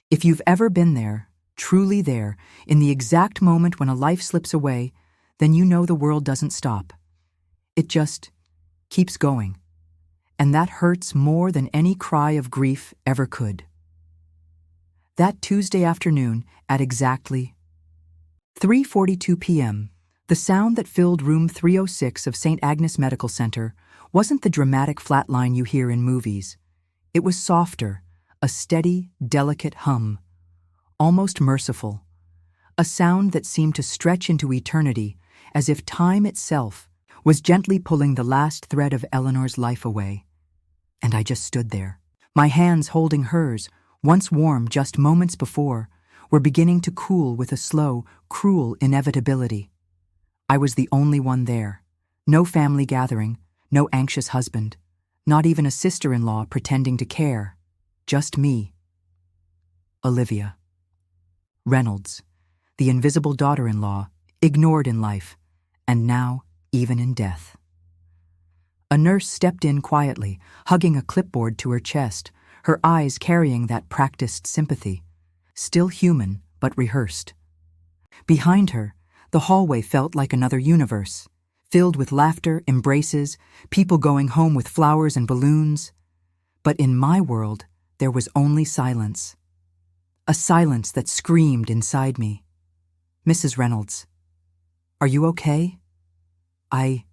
If you've ever been there, truly there, in the exact moment when a life slips away, then you know the world doesn't stop. It just keeps going. And that hurts more than any cry of grief ever could. That Tuesday afternoon at exactly 3:42 p.m., the sound that filled room 306 of St. Agnes Medical Center wasn't the dramatic flatline you hear in movies. It was softer, a steady, delicate hum, almost merciful, a sound that seemed to stretch into eternity as if time itself was gently pulling the last thread of Eleanor's life away. And I just stood there. My hands holding hers, once warm just moments before, were beginning to cool with a slow, cruel inevitability. I was the only one there. No family gathering, no anxious husband, not even a sister-in-law pretending to care. Just me. Olivia. Reynolds, the invisible daughter-in-law, ignored in life, and now even in death. A nurse stepped in quietly, hugging a clipboard to her chest, her eyes carrying that practiced sympathy, still human but rehearsed. Behind her, the hallway felt like another universe, filled with laughter, embraces, people going home with flowers and balloons. But in my world, there was only silence. A silence that screamed inside me. "Mrs. Reynolds, are you okay?" I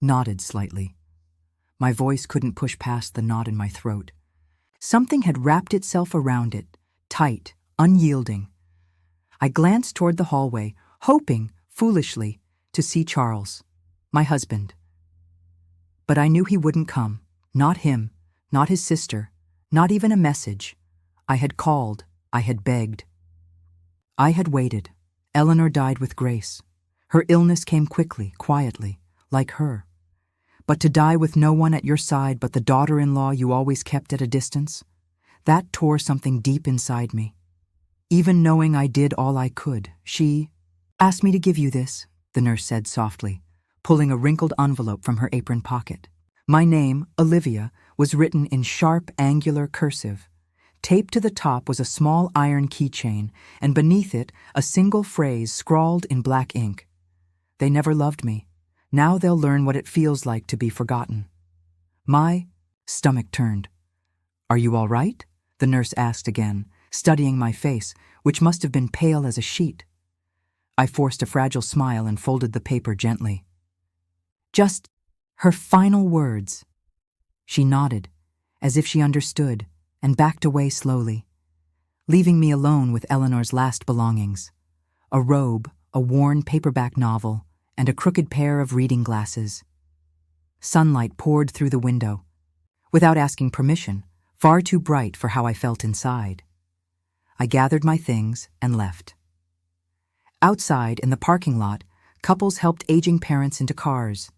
nodded slightly. My voice couldn't push past the knot in my throat. Something had wrapped itself around it, tight, unyielding. I glanced toward the hallway, hoping, foolishly, to see Charles, my husband. But I knew he wouldn't come. Not him, not his sister, not even a message. I had called, I had begged. I had waited. Eleanor died with grace. Her illness came quickly, quietly, like her. But to die with no one at your side but the daughter-in-law you always kept at a distance, that tore something deep inside me. Even knowing I did all I could, she asked me to give you this, the nurse said softly, pulling a wrinkled envelope from her apron pocket. My name, Olivia, was written in sharp, angular cursive. Taped to the top was a small iron keychain, and beneath it a single phrase scrawled in black ink. They never loved me. Now they'll learn what it feels like to be forgotten. My stomach turned. "Are you all right?" the nurse asked again, studying my face, which must have been pale as a sheet. I forced a fragile smile and folded the paper gently. "Just her final words." She nodded, as if she understood, and backed away slowly, leaving me alone with Eleanor's last belongings: a robe, a worn paperback novel, and a crooked pair of reading glasses. Sunlight poured through the window, without asking permission, far too bright for how I felt inside. I gathered my things and left. Outside, in the parking lot, couples helped aging parents into cars.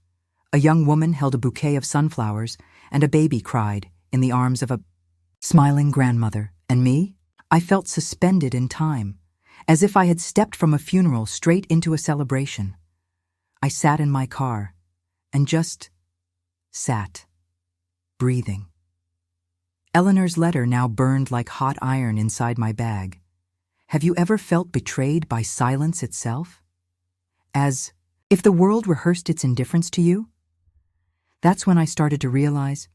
A young woman held a bouquet of sunflowers, and a baby cried in the arms of a smiling grandmother. And me? I felt suspended in time, as if I had stepped from a funeral straight into a celebration. I sat in my car, and just sat, breathing. Eleanor's letter now burned like hot iron inside my bag. Have you ever felt betrayed by silence itself? As if the world rehearsed its indifference to you? That's when I started to realize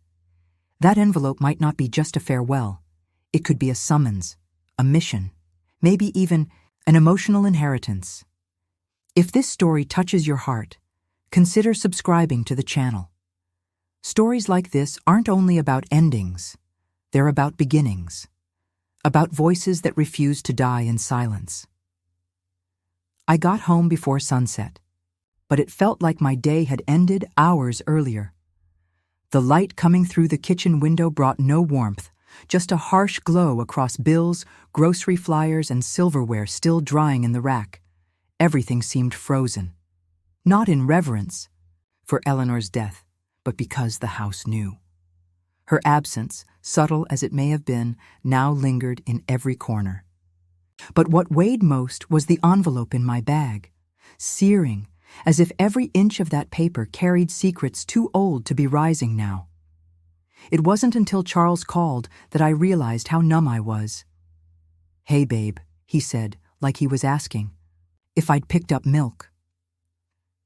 that envelope might not be just a farewell. It could be a summons, a mission, maybe even an emotional inheritance. If this story touches your heart, consider subscribing to the channel. Stories like this aren't only about endings, they're about beginnings, about voices that refuse to die in silence. I got home before sunset, but it felt like my day had ended hours earlier. The light coming through the kitchen window brought no warmth, just a harsh glow across bills, grocery flyers, and silverware still drying in the rack. Everything seemed frozen. Not in reverence for Eleanor's death, but because the house knew. Her absence, subtle as it may have been, now lingered in every corner. But what weighed most was the envelope in my bag, searing, as if every inch of that paper carried secrets too old to be rising now. It wasn't until Charles called that I realized how numb I was. "Hey, babe," he said, like he was asking if I'd picked up milk.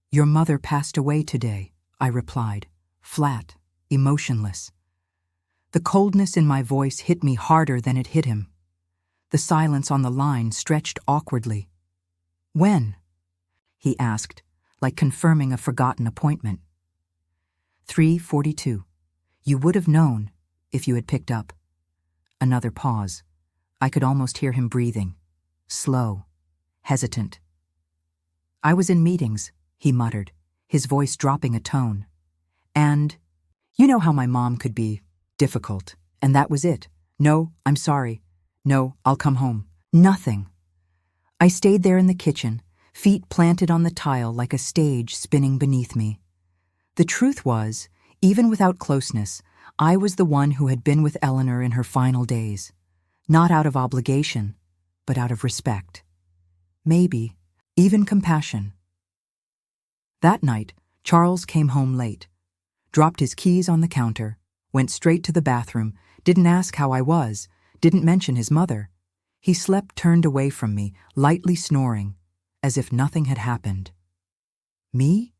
"Your mother passed away today," I replied, flat, emotionless. The coldness in my voice hit me harder than it hit him. The silence on the line stretched awkwardly. "When?" he asked, like confirming a forgotten appointment. 3:42. "You would have known if you had picked up." Another pause. I could almost hear him breathing. Slow, hesitant. "I was in meetings," he muttered, his voice dropping a tone. "And you know how my mom could be difficult. And that was it. No, I'm sorry. No, I'll come home." Nothing. I stayed there in the kitchen, feet planted on the tile like a stage spinning beneath me. The truth was, even without closeness, I was the one who had been with Eleanor in her final days. Not out of obligation, but out of respect. Maybe even compassion. That night, Charles came home late, dropped his keys on the counter, went straight to the bathroom, didn't ask how I was, didn't mention his mother. He slept turned away from me, lightly snoring, as if nothing had happened. Me?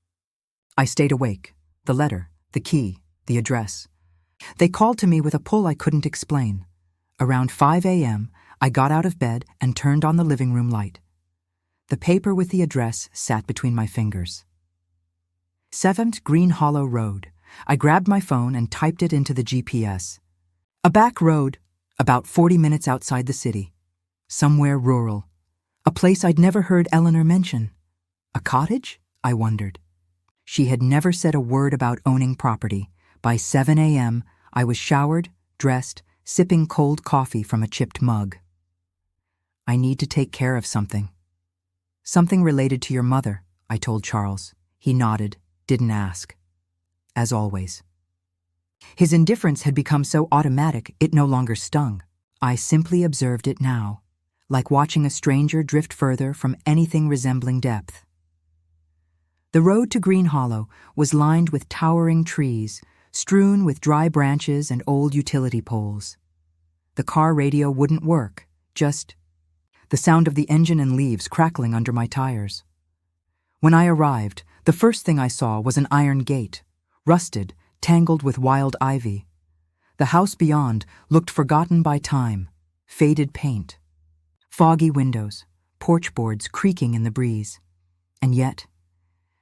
I stayed awake. The letter, the key, the address. They called to me with a pull I couldn't explain. Around 5 a.m., I got out of bed and turned on the living room light. The paper with the address sat between my fingers. 7th Green Hollow Road. I grabbed my phone and typed it into the GPS. A back road, about 40 minutes outside the city. Somewhere rural. A place I'd never heard Eleanor mention. A cottage? I wondered. She had never said a word about owning property. By 7 a.m., I was showered, dressed, sipping cold coffee from a chipped mug. "I need to take care of something." "Something related to your mother," I told Charles. He nodded, didn't ask. As always. His indifference had become so automatic it no longer stung. I simply observed it now, like watching a stranger drift further from anything resembling depth. The road to Green Hollow was lined with towering trees, strewn with dry branches and old utility poles. The car radio wouldn't work, just the sound of the engine and leaves crackling under my tires. When I arrived, the first thing I saw was an iron gate, rusted, tangled with wild ivy. The house beyond looked forgotten by time, faded paint, foggy windows, porch boards creaking in the breeze. And yet,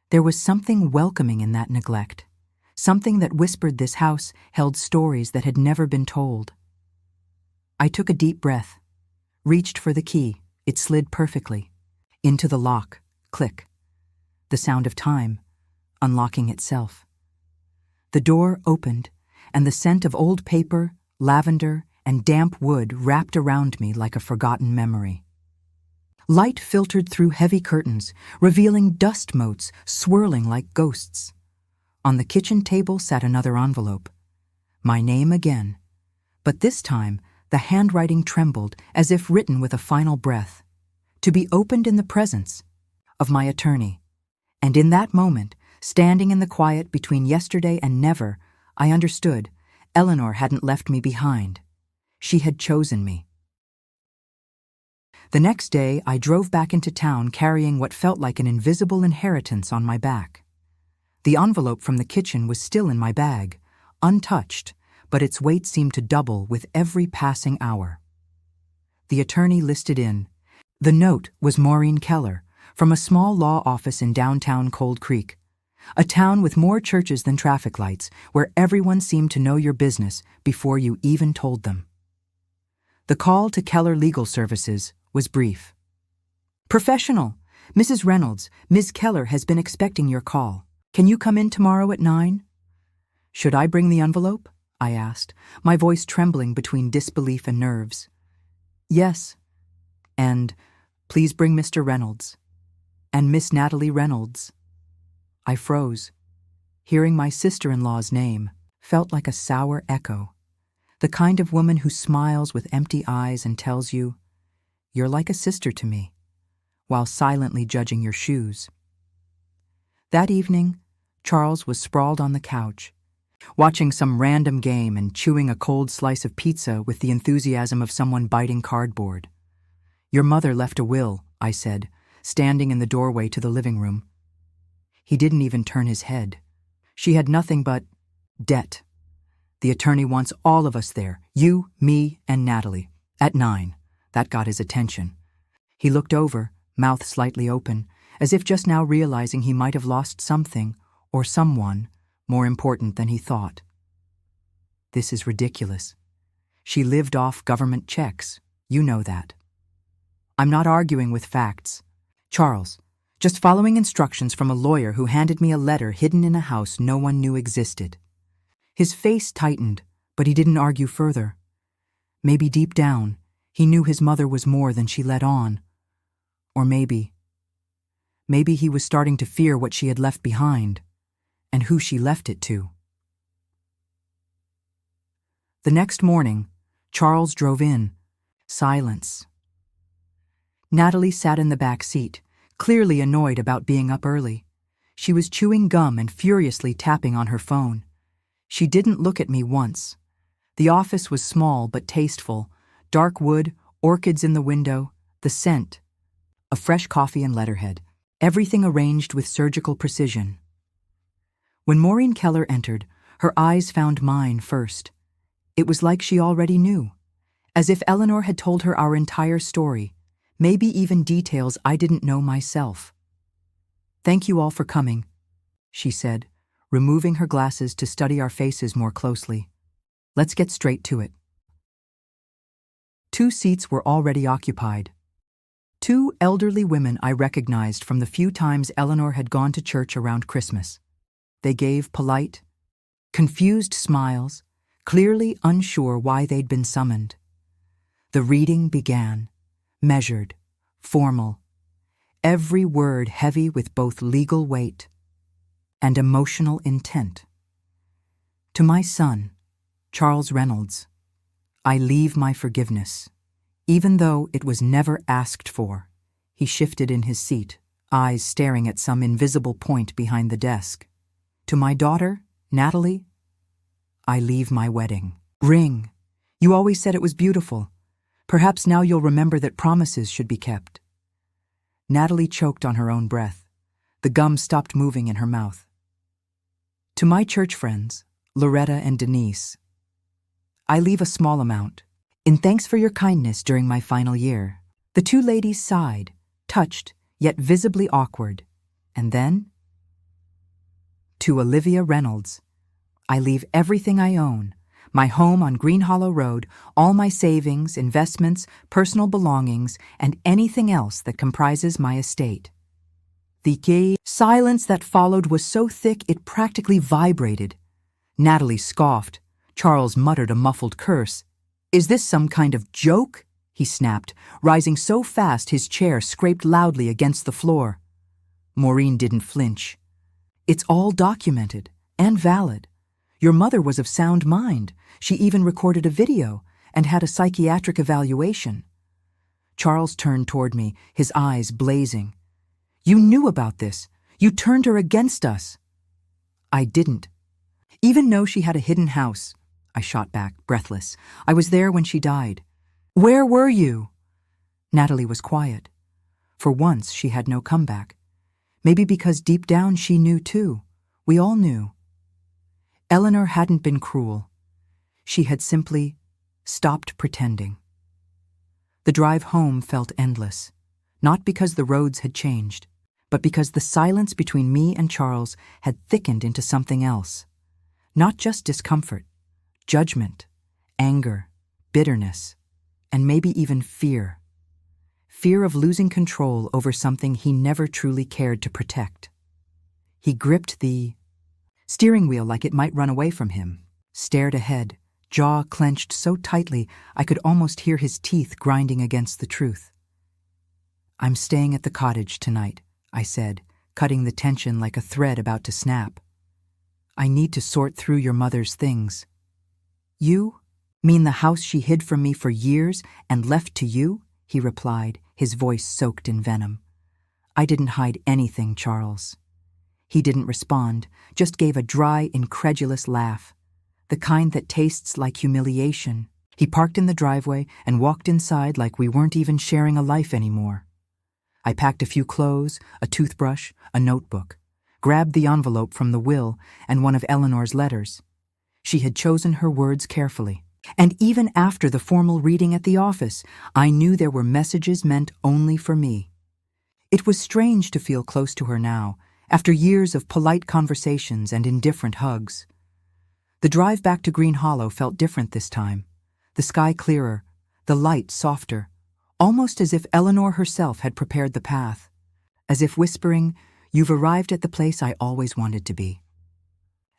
there was something welcoming in that neglect, something that whispered this house held stories that had never been told. I took a deep breath, reached for the key. It slid perfectly. Into the lock, click. The sound of time, unlocking itself. The door opened, and the scent of old paper, lavender, and damp wood wrapped around me like a forgotten memory. Light filtered through heavy curtains, revealing dust motes swirling like ghosts. On the kitchen table sat another envelope. My name again. But this time, the handwriting trembled as if written with a final breath. To be opened in the presence of my attorney. And in that moment, standing in the quiet between yesterday and never, I understood Eleanor hadn't left me behind. She had chosen me. The next day, I drove back into town carrying what felt like an invisible inheritance on my back. The envelope from the kitchen was still in my bag, untouched, but its weight seemed to double with every passing hour. The attorney listed in. The note was Maureen Keller, from a small law office in downtown Cold Creek, a town with more churches than traffic lights, where everyone seemed to know your business before you even told them. The call to Keller Legal Services was brief. Professional, Mrs. Reynolds, Ms. Keller has been expecting your call. Can you come in tomorrow at 9? Should I bring the envelope? I asked, my voice trembling between disbelief and nerves. Yes. And please bring Mr. Reynolds. And Miss Natalie Reynolds. I froze. Hearing my sister-in-law's name felt like a sour echo. The kind of woman who smiles with empty eyes and tells you, "You're like a sister to me," while silently judging your shoes. That evening, Charles was sprawled on the couch, watching some random game and chewing a cold slice of pizza with the enthusiasm of someone biting cardboard. Your mother left a will, I said, standing in the doorway to the living room. He didn't even turn his head. She had nothing but debt. The attorney wants all of us there, you, me, and Natalie, at 9. That got his attention. He looked over, mouth slightly open, as if just now realizing he might have lost something, or someone, more important than he thought. This is ridiculous. She lived off government checks. You know that. I'm not arguing with facts. Charles, just following instructions from a lawyer who handed me a letter hidden in a house no one knew existed. His face tightened, but he didn't argue further. Maybe deep down, he knew his mother was more than she let on. Or maybe he was starting to fear what she had left behind, and who she left it to. The next morning, Charles drove in. Silence. Natalie sat in the back seat, clearly annoyed about being up early. She was chewing gum and furiously tapping on her phone. She didn't look at me once. The office was small but tasteful. Dark wood, orchids in the window, the scent. A fresh coffee and letterhead. Everything arranged with surgical precision. When Maureen Keller entered, her eyes found mine first. It was like she already knew, as if Eleanor had told her our entire story, maybe even details I didn't know myself. "Thank you all for coming," she said, removing her glasses to study our faces more closely. "Let's get straight to it." 2 seats were already occupied. 2 elderly women I recognized from the few times Eleanor had gone to church around Christmas. They gave polite, confused smiles, clearly unsure why they'd been summoned. The reading began, measured, formal, every word heavy with both legal weight and emotional intent. To my son, Charles Reynolds, I leave my forgiveness, even though it was never asked for. He shifted in his seat, eyes staring at some invisible point behind the desk. To my daughter, Natalie, I leave my wedding ring. You always said it was beautiful. Perhaps now you'll remember that promises should be kept. Natalie choked on her own breath. The gum stopped moving in her mouth. To my church friends, Loretta and Denise, I leave a small amount, in thanks for your kindness during my final year. The 2 ladies sighed, touched, yet visibly awkward. And then, to Olivia Reynolds, I leave everything I own, my home on Green Hollow Road, all my savings, investments, personal belongings, and anything else that comprises my estate. The silence that followed was so thick it practically vibrated. Natalie scoffed. Charles muttered a muffled curse. "Is this some kind of joke?" he snapped, rising so fast his chair scraped loudly against the floor. Maureen didn't flinch. "It's all documented and valid. Your mother was of sound mind. She even recorded a video and had a psychiatric evaluation." Charles turned toward me, his eyes blazing. "You knew about this. You turned her against us." "I didn't. Even know she had a hidden house," I shot back, breathless. "I was there when she died." "Where were you?" Natalie was quiet. For once, she had no comeback. Maybe because deep down she knew too. We all knew. Eleanor hadn't been cruel. She had simply stopped pretending. The drive home felt endless, not because the roads had changed, but because the silence between me and Charles had thickened into something else. Not just discomfort, judgment, anger, bitterness, and maybe even fear. Fear of losing control over something he never truly cared to protect. He gripped the steering wheel like it might run away from him, stared ahead, jaw clenched so tightly I could almost hear his teeth grinding against the truth. "I'm staying at the cottage tonight," I said, cutting the tension like a thread about to snap. "I need to sort through your mother's things." "You mean the house she hid from me for years and left to you?" he replied, his voice soaked in venom. "I didn't hide anything, Charles." He didn't respond, just gave a dry, incredulous laugh, the kind that tastes like humiliation. He parked in the driveway and walked inside like we weren't even sharing a life anymore. I packed a few clothes, a toothbrush, a notebook, grabbed the envelope from the will and one of Eleanor's letters. She had chosen her words carefully. And even after the formal reading at the office, I knew there were messages meant only for me. It was strange to feel close to her now, after years of polite conversations and indifferent hugs. The drive back to Green Hollow felt different this time. The sky clearer, the light softer, almost as if Eleanor herself had prepared the path, as if whispering, "You've arrived at the place I always wanted to be."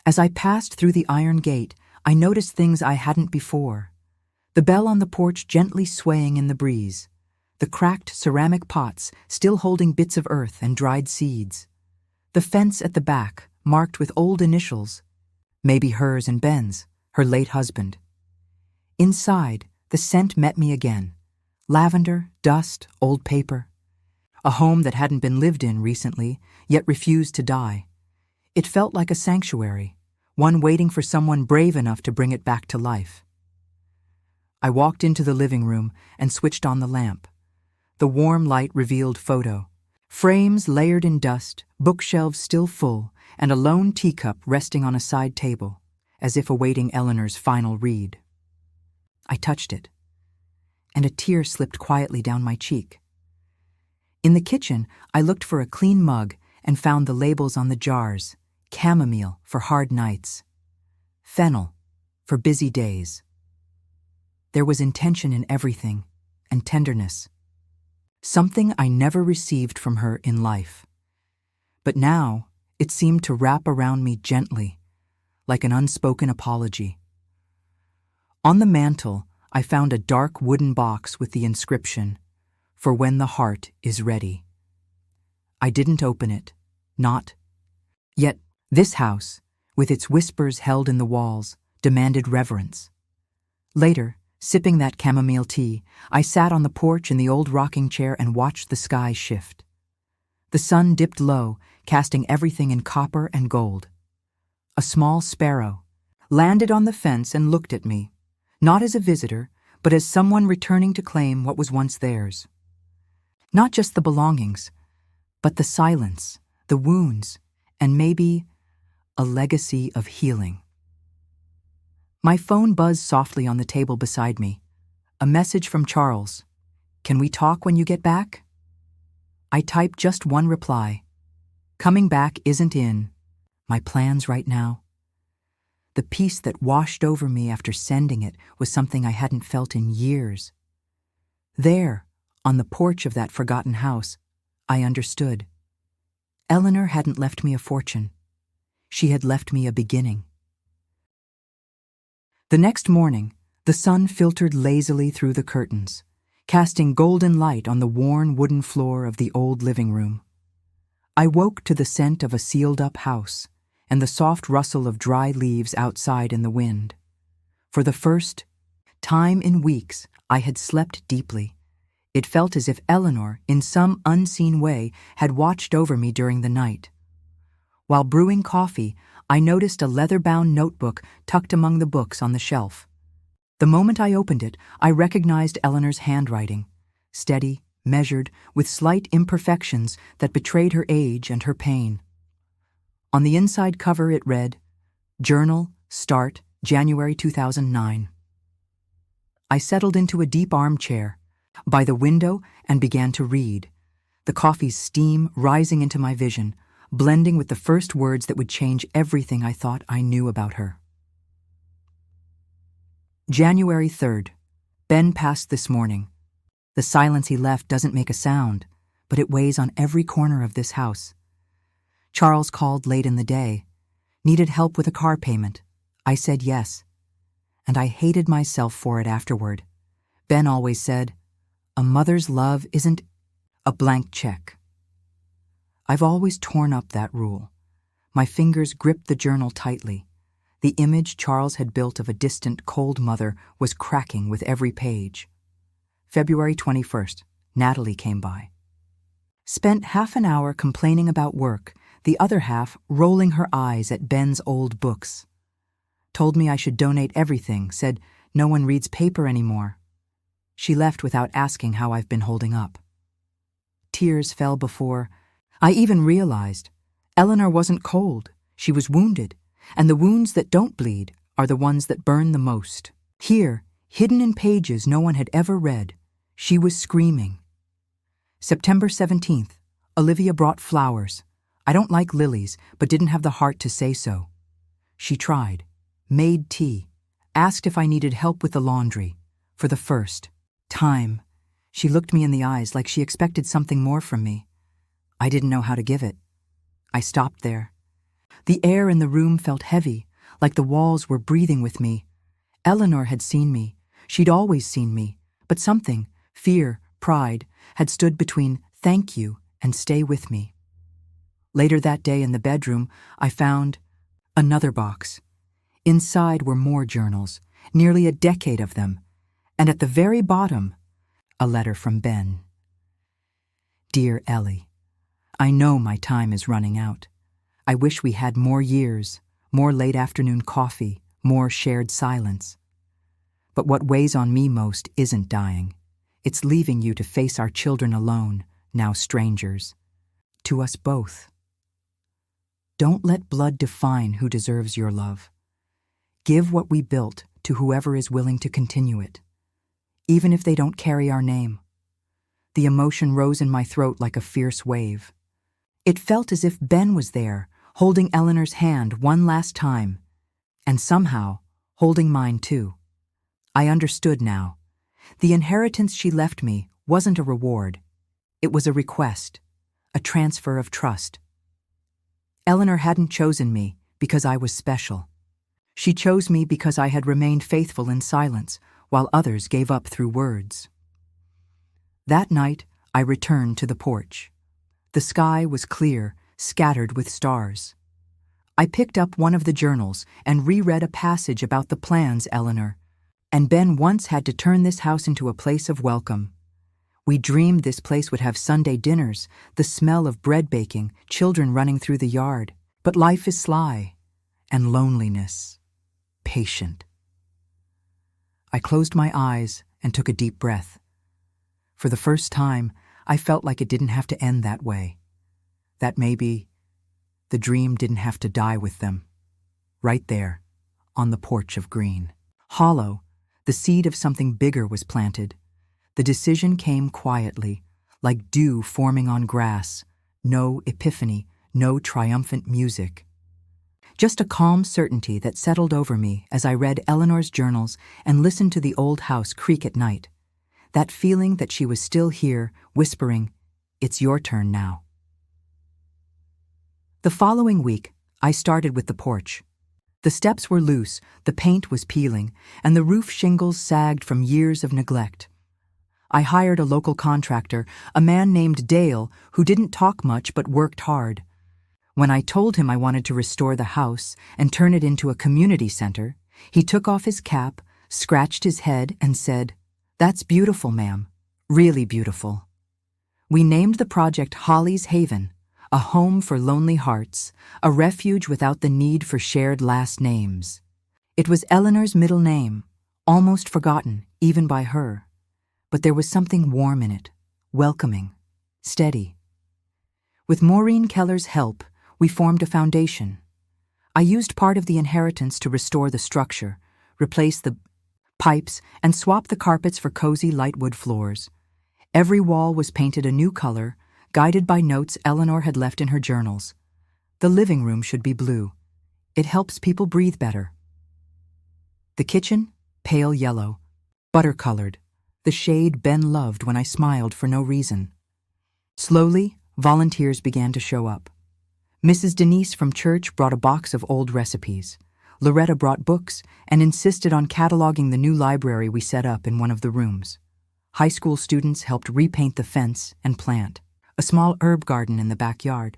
As I passed through the iron gate, I noticed things I hadn't before. The bell on the porch gently swaying in the breeze, the cracked ceramic pots still holding bits of earth and dried seeds, the fence at the back marked with old initials, maybe hers and Ben's, her late husband. Inside, the scent met me again. Lavender, dust, old paper. A home that hadn't been lived in recently, yet refused to die. It felt like a sanctuary, one waiting for someone brave enough to bring it back to life. I walked into the living room and switched on the lamp. The warm light revealed photo. Frames layered in dust, bookshelves still full, and a lone teacup resting on a side table, as if awaiting Eleanor's final read. I touched it, and a tear slipped quietly down my cheek. In the kitchen, I looked for a clean mug and found the labels on the jars: chamomile for hard nights, fennel for busy days. There was intention in everything, and tenderness. Something I never received from her in life. But now, it seemed to wrap around me gently, like an unspoken apology. On the mantel, I found a dark wooden box with the inscription, "For when the heart is ready." I didn't open it, not. Yet, this house, with its whispers held in the walls, demanded reverence. Later, sipping that chamomile tea, I sat on the porch in the old rocking chair and watched the sky shift. The sun dipped low, casting everything in copper and gold. A small sparrow landed on the fence and looked at me, not as a visitor, but as someone returning to claim what was once theirs. Not just the belongings, but the silence, the wounds, and maybe a legacy of healing. My phone buzzed softly on the table beside me. A message from Charles. "Can we talk when you get back?" I typed just one reply. "Coming back isn't in my plans right now." The peace that washed over me after sending it was something I hadn't felt in years. There, on the porch of that forgotten house, I understood. Eleanor hadn't left me a fortune. She had left me a beginning. The next morning, the sun filtered lazily through the curtains, casting golden light on the worn wooden floor of the old living room. I woke to the scent of a sealed-up house and the soft rustle of dry leaves outside in the wind. For the first time in weeks, I had slept deeply. It felt as if Eleanor, in some unseen way, had watched over me during the night. While brewing coffee, I noticed a leather-bound notebook tucked among the books on the shelf. The moment I opened it, I recognized Eleanor's handwriting, steady, measured, with slight imperfections that betrayed her age and her pain. On the inside cover it read, "Journal, start, January 2009. I settled into a deep armchair by the window and began to read, the coffee's steam rising into my vision, blending with the first words that would change everything I thought I knew about her. January 3rd. Ben passed this morning. The silence he left doesn't make a sound, but it weighs on every corner of this house. Charles called late in the day, needed help with a car payment. I said yes, and I hated myself for it afterward. Ben always said, "A mother's love isn't a blank check." I've always torn up that rule. My fingers gripped the journal tightly. The image Charles had built of a distant, cold mother was cracking with every page. February 21st, Natalie came by. Spent half an hour complaining about work, the other half rolling her eyes at Ben's old books. Told me I should donate everything, said, No one reads paper anymore. She left without asking how I've been holding up. Tears fell before I even realized Eleanor wasn't cold. She was wounded, and the wounds that don't bleed are the ones that burn the most. Here, hidden in pages no one had ever read, she was screaming. September 17th, Olivia brought flowers. I don't like lilies, but didn't have the heart to say so. She tried, made tea, asked if I needed help with the laundry. For the first time, she looked me in the eyes like she expected something more from me. I didn't know how to give it. I stopped there. The air in the room felt heavy, like the walls were breathing with me. Eleanor had seen me. She'd always seen me. But something, fear, pride, had stood between thank you and stay with me. Later that day in the bedroom, I found another box. Inside were more journals, nearly a decade of them. And at the very bottom, a letter from Ben. Dear Ellie, I know my time is running out. I wish we had more years, more late afternoon coffee, more shared silence. But what weighs on me most isn't dying. It's leaving you to face our children alone, now strangers. To us both. Don't let blood define who deserves your love. Give what we built to whoever is willing to continue it, even if they don't carry our name. The emotion rose in my throat like a fierce wave. It felt as if Ben was there, holding Eleanor's hand one last time, and somehow holding mine too. I understood now. The inheritance she left me wasn't a reward. It was a request, a transfer of trust. Eleanor hadn't chosen me because I was special. She chose me because I had remained faithful in silence, while others gave up through words. That night, I returned to the porch. The sky was clear, scattered with stars. I picked up one of the journals and reread a passage about the plans, Eleanor. And Ben once had to turn this house into a place of welcome. We dreamed this place would have Sunday dinners, the smell of bread baking, children running through the yard. But life is sly, and loneliness, patient. I closed my eyes and took a deep breath. For the first time, I felt like it didn't have to end that way. That maybe the dream didn't have to die with them. Right there, on the porch of green. Hollow, the seed of something bigger was planted. The decision came quietly, like dew forming on grass. No epiphany, no triumphant music. Just a calm certainty that settled over me as I read Eleanor's journals and listened to the old house creak at night. That feeling that she was still here, whispering, "It's your turn now." The following week, I started with the porch. The steps were loose, the paint was peeling, and the roof shingles sagged from years of neglect. I hired a local contractor, a man named Dale, who didn't talk much but worked hard. When I told him I wanted to restore the house and turn it into a community center, he took off his cap, scratched his head, and said, "That's beautiful, ma'am. Really beautiful." We named the project Holly's Haven, a home for lonely hearts, a refuge without the need for shared last names. It was Eleanor's middle name, almost forgotten, even by her. But there was something warm in it, welcoming, steady. With Maureen Keller's help, we formed a foundation. I used part of the inheritance to restore the structure, replace the pipes, and swap the carpets for cozy lightwood floors. Every wall was painted a new color, guided by notes Eleanor had left in her journals. The living room should be blue. It helps people breathe better. The kitchen, pale yellow, butter-colored, the shade Ben loved when I smiled for no reason. Slowly, volunteers began to show up. Mrs. Denise from church brought a box of old recipes. Loretta brought books and insisted on cataloging the new library we set up in one of the rooms. High school students helped repaint the fence and plant a small herb garden in the backyard.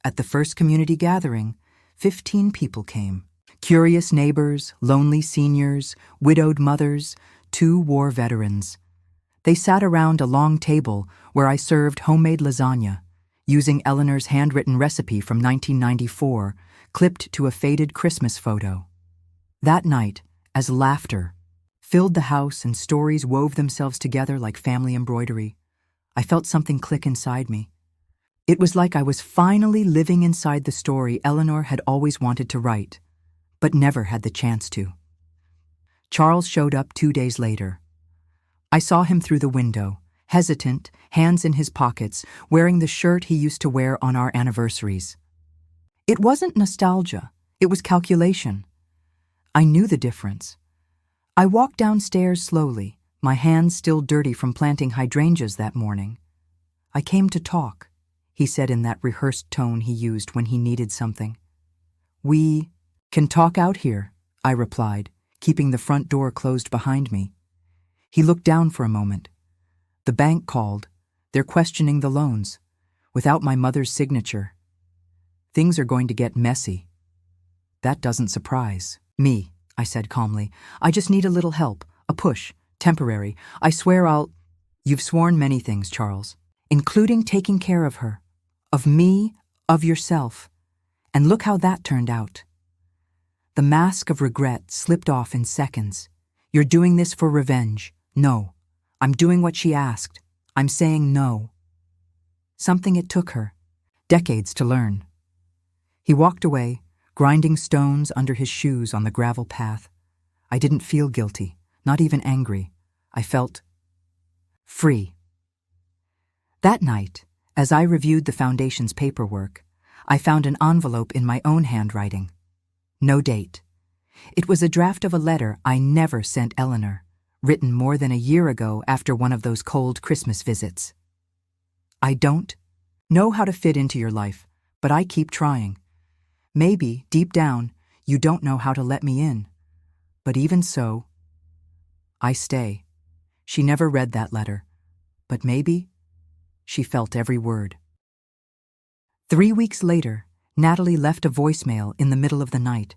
At the first community gathering, 15 people came. Curious neighbors, lonely seniors, widowed mothers, 2 war veterans. They sat around a long table where I served homemade lasagna, using Eleanor's handwritten recipe from 1994, clipped to a faded Christmas photo. That night, as laughter filled the house and stories wove themselves together like family embroidery. I felt something click inside me. It was like I was finally living inside the story Eleanor had always wanted to write, but never had the chance to. Charles showed up 2 days later. I saw him through the window, hesitant, hands in his pockets, wearing the shirt he used to wear on our anniversaries. It wasn't nostalgia, it was calculation. I knew the difference. I walked downstairs slowly, my hands still dirty from planting hydrangeas that morning. "I came to talk," he said in that rehearsed tone he used when he needed something. "We can talk out here," I replied, keeping the front door closed behind me. He looked down for a moment. "The bank called. They're questioning the loans, without my mother's signature. Things are going to get messy." "That doesn't surprise me," I said calmly. "I just need a little help, a push, temporary. I swear I'll—" "You've sworn many things, Charles, including taking care of her, of me, of yourself. And look how that turned out." The mask of regret slipped off in seconds. "You're doing this for revenge. No. I'm doing what she asked. I'm saying no." Something it took her decades to learn. He walked away, grinding stones under his shoes on the gravel path. I didn't feel guilty, not even angry. I felt free. That night, as I reviewed the foundation's paperwork, I found an envelope in my own handwriting. No date. It was a draft of a letter I never sent Eleanor, written more than a year ago after one of those cold Christmas visits. "I don't know how to fit into your life, but I keep trying. Maybe, deep down, you don't know how to let me in. But even so, I stay." She never read that letter, but maybe she felt every word. 3 weeks later, Natalie left a voicemail in the middle of the night.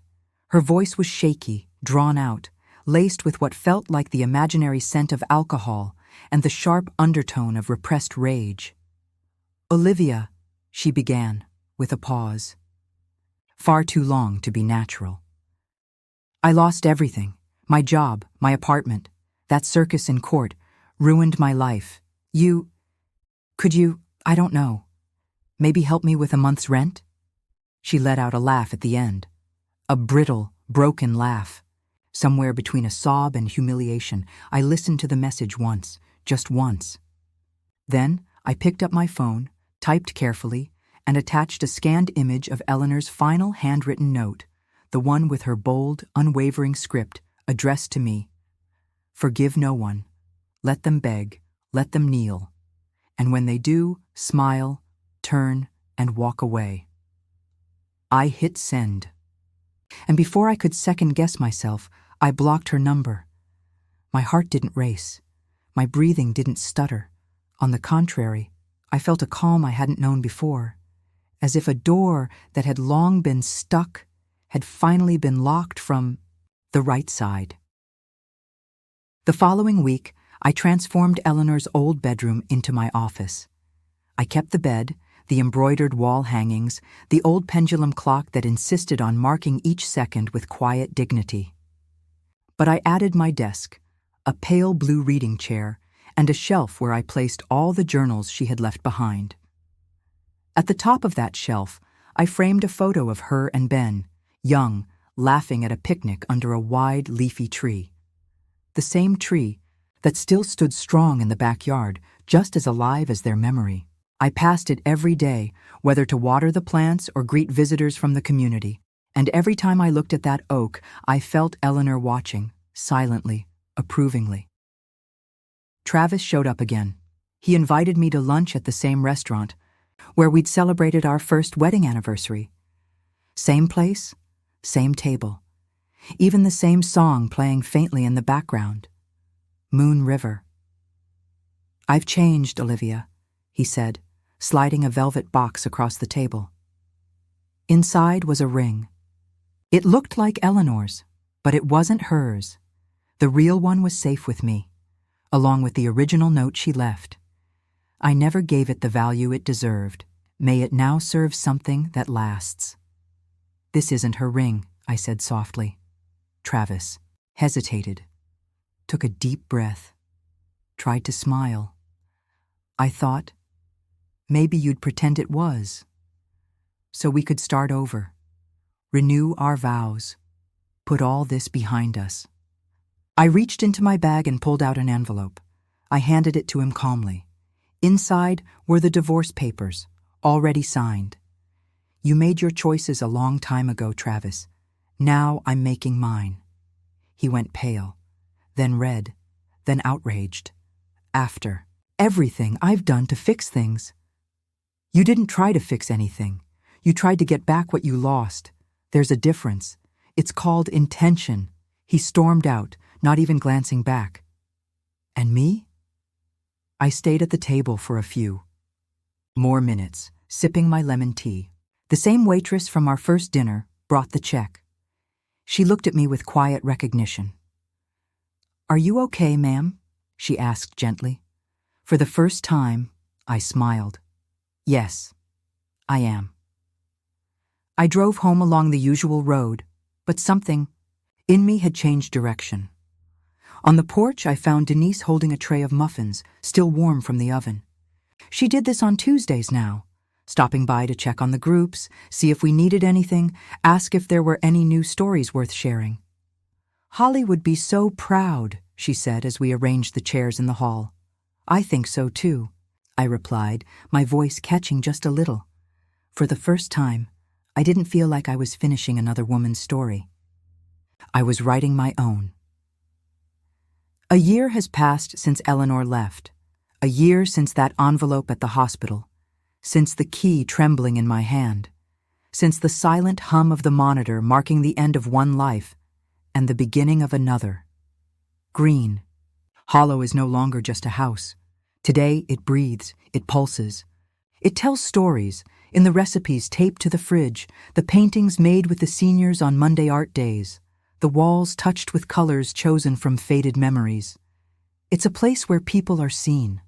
Her voice was shaky, drawn out, laced with what felt like the imaginary scent of alcohol and the sharp undertone of repressed rage. "Olivia," she began, with a pause. Far too long to be natural. "I lost everything. My job, my apartment, that circus in court, ruined my life. Could you, I don't know, maybe help me with a month's rent?" She let out a laugh at the end. A brittle, broken laugh. Somewhere between a sob and humiliation, I listened to the message once, just once. Then I picked up my phone, typed carefully, and attached a scanned image of Eleanor's final handwritten note, the one with her bold, unwavering script addressed to me. "Forgive no one. Let them beg, let them kneel. And when they do, smile, turn, and walk away." I hit send. And before I could second-guess myself, I blocked her number. My heart didn't race. My breathing didn't stutter. On the contrary, I felt a calm I hadn't known before, as if a door that had long been stuck had finally been locked from the right side. The following week, I transformed Eleanor's old bedroom into my office. I kept the bed, the embroidered wall hangings, the old pendulum clock that insisted on marking each second with quiet dignity. But I added my desk, a pale blue reading chair, and a shelf where I placed all the journals she had left behind. At the top of that shelf, I framed a photo of her and Ben, young, laughing at a picnic under a wide, leafy tree. The same tree that still stood strong in the backyard, just as alive as their memory. I passed it every day, whether to water the plants or greet visitors from the community, and every time I looked at that oak, I felt Eleanor watching, silently, approvingly. Travis showed up again. He invited me to lunch at the same restaurant, where we'd celebrated our first wedding anniversary. Same place, same table. Even the same song playing faintly in the background. Moon River. "I've changed, Olivia," he said, sliding a velvet box across the table. Inside was a ring. It looked like Eleanor's, but it wasn't hers. The real one was safe with me, along with the original note she left. I never gave it the value it deserved. May it now serve something that lasts. "This isn't her ring," I said softly. Travis hesitated. took a deep breath, tried to smile. I thought, maybe you'd pretend it was, so we could start over, renew our vows, put all this behind us. I reached into my bag and pulled out an envelope. I handed it to him calmly. Inside were the divorce papers, already signed. You made your choices a long time ago, Travis. Now I'm making mine. He went pale, then red, then outraged. After everything I've done to fix things. You didn't try to fix anything. You tried to get back what you lost. There's a difference. It's called intention. He stormed out, not even glancing back. And me? I stayed at the table for a few more minutes, sipping my lemon tea. The same waitress from our first dinner brought the check. She looked at me with quiet recognition. "Are you okay, ma'am?" she asked gently. For the first time, I smiled. "Yes, I am." I drove home along the usual road, but something in me had changed direction. On the porch, I found Denise holding a tray of muffins, still warm from the oven. She did this on Tuesdays now, stopping by to check on the groups, see if we needed anything, ask if there were any new stories worth sharing. "Holly would be so proud," she said as we arranged the chairs in the hall. "I think so too," I replied, my voice catching just a little. For the first time, I didn't feel like I was finishing another woman's story. I was writing my own. A year has passed since Eleanor left. A year since that envelope at the hospital. Since the key trembling in my hand. Since the silent hum of the monitor marking the end of one life and the beginning of another. Green. Hollow is no longer just a house. Today it breathes, it pulses. It tells stories, in the recipes taped to the fridge, the paintings made with the seniors on Monday art days, the walls touched with colors chosen from faded memories. It's a place where people are seen,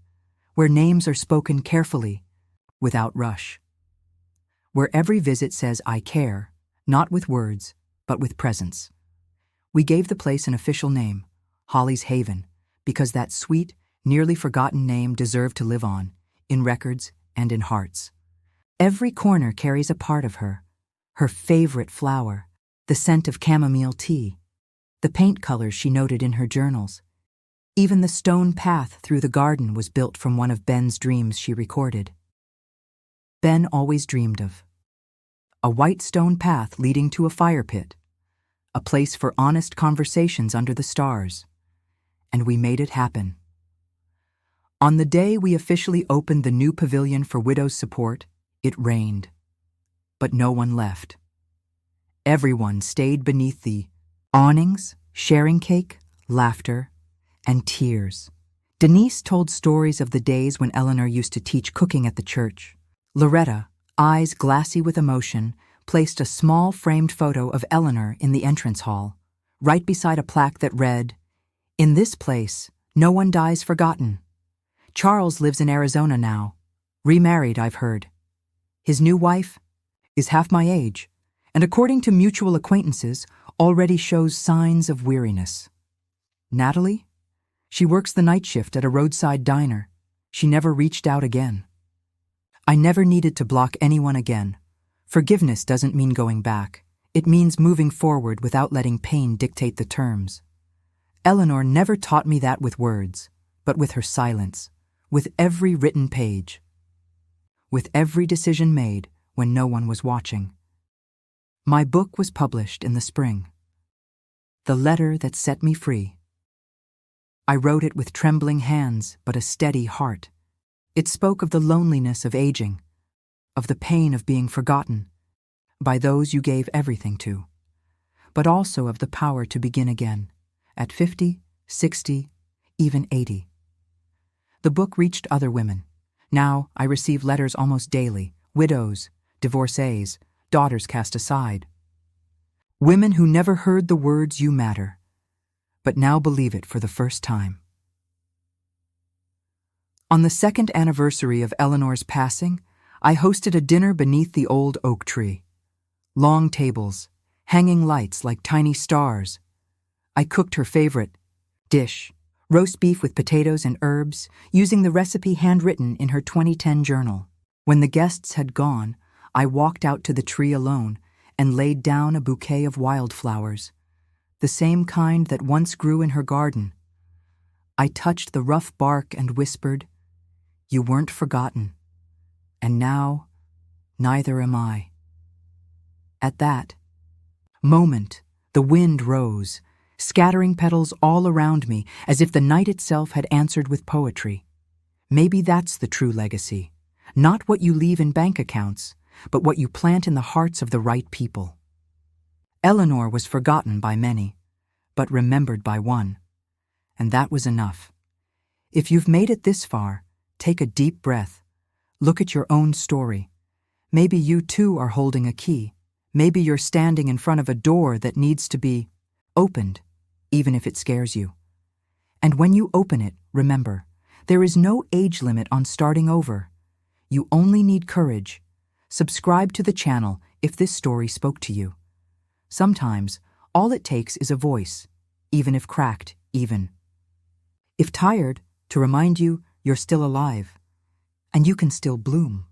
where names are spoken carefully, without rush. Where every visit says, "I care," not with words, but with presence. We gave the place an official name, Holly's Haven, because that sweet, nearly forgotten name deserved to live on, in records and in hearts. Every corner carries a part of her favorite flower, the scent of chamomile tea, the paint colors she noted in her journals. Even the stone path through the garden was built from one of Ben's dreams she recorded. Ben always dreamed of a white stone path leading to a fire pit, a place for honest conversations under the stars, and we made it happen. On the day we officially opened the new pavilion for widows' support, it rained, but no one left. Everyone stayed beneath the awnings, sharing cake, laughter, and tears. Denise told stories of the days when Eleanor used to teach cooking at the church. Loretta, eyes glassy with emotion, placed a small framed photo of Eleanor in the entrance hall, right beside a plaque that read, "In this place, no one dies forgotten. Charles lives in Arizona now. Remarried, I've heard. His new wife is half my age, and according to mutual acquaintances, already shows signs of weariness. Natalie? She works the night shift at a roadside diner. She never reached out again." I never needed to block anyone again. Forgiveness doesn't mean going back. It means moving forward without letting pain dictate the terms. Eleanor never taught me that with words, but with her silence, with every written page, with every decision made when no one was watching. My book was published in the spring. The letter that set me free. I wrote it with trembling hands, but a steady heart. It spoke of the loneliness of aging, of the pain of being forgotten by those you gave everything to, but also of the power to begin again, at 50, 60, even 80. The book reached other women. Now I receive letters almost daily, widows, divorcees, daughters cast aside. Women who never heard the words "you matter," but now believe it for the first time. On the second anniversary of Eleanor's passing, I hosted a dinner beneath the old oak tree. Long tables, hanging lights like tiny stars. I cooked her favorite Dish: roast beef with potatoes and herbs, using the recipe handwritten in her 2010 journal. When the guests had gone, I walked out to the tree alone and laid down a bouquet of wildflowers, the same kind that once grew in her garden. I touched the rough bark and whispered, "You weren't forgotten, and now, neither am I." At that moment, the wind rose, scattering petals all around me as if the night itself had answered with poetry. Maybe that's the true legacy, not what you leave in bank accounts, but what you plant in the hearts of the right people. Eleanor was forgotten by many, but remembered by one, and that was enough. If you've made it this far, take a deep breath. Look at your own story. Maybe you too are holding a key. Maybe you're standing in front of a door that needs to be opened, even if it scares you. And when you open it, remember, there is no age limit on starting over. You only need courage. Subscribe to the channel if this story spoke to you. Sometimes, all it takes is a voice, even if cracked, if tired, to remind you you're still alive, and you can still bloom.